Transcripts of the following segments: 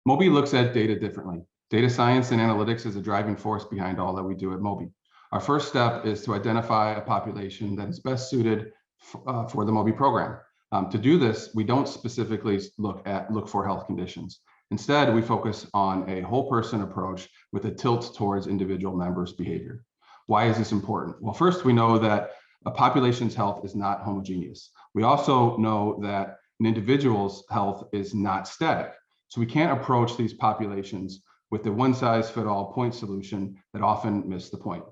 MOBE looks at data differently. Data science and analytics is a driving force behind all that we do at MOBE. Our first step is to identify a population that is best suited for the MOBE program. To do this, we don't specifically look for health conditions. Instead, we focus on a whole person approach with a tilt towards individual members' behavior. Why is this important? Well, first, we know that a population's health is not homogeneous. We also know that an individual's health is not static. So we can't approach these populations with the one-size-fits-all point solution that often miss the point.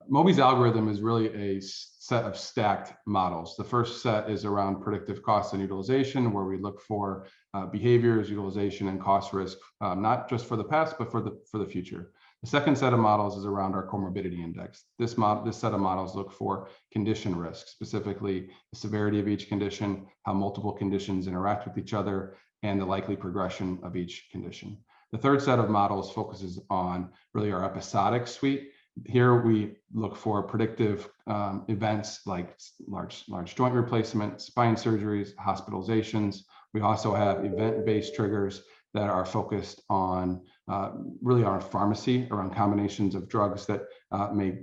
MOBE's algorithm is really a set of stacked models. The first set is around predictive cost and utilization, where we look for behaviors, utilization, and cost risk, not just for the past, but for the future. The second set of models is around our comorbidity index. This set of models look for condition risk, specifically the severity of each condition, how multiple conditions interact with each other, and the likely progression of each condition. The third set of models focuses on really our episodic suite. Here we look for predictive events like large joint replacement, spine surgeries, hospitalizations. We also have event-based triggers that are focused on really our pharmacy around combinations of drugs that may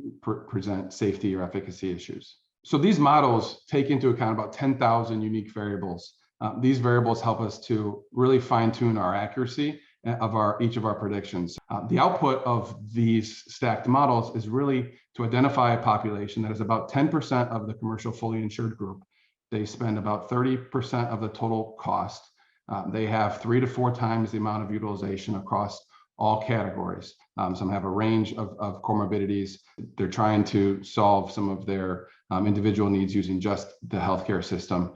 present safety or efficacy issues. So these models take into account about 10,000 unique variables. These variables help us to really fine-tune our accuracy of each of our predictions. The output of these stacked models is really to identify a population that is about 10% of the commercial fully insured group. They spend about 30% of the total cost. They have 3 to 4 times the amount of utilization across all categories. Some have a range of comorbidities. They're trying to solve some of their individual needs using just the healthcare system,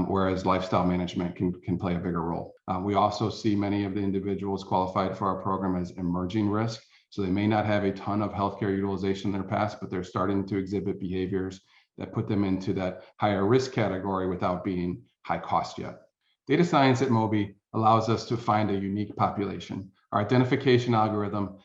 whereas lifestyle management can play a bigger role. We also see many of the individuals qualified for our program as emerging risk. So they may not have a ton of healthcare utilization in their past, but they're starting to exhibit behaviors that put them into that higher risk category without being high cost yet. Data science at MOBE allows us to find a unique population. Our identification algorithm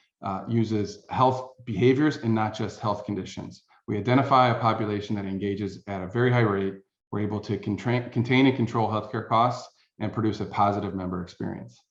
uses health behaviors and not just health conditions. We identify a population that engages at a very high rate. We're able to contain and control healthcare costs and produce a positive member experience.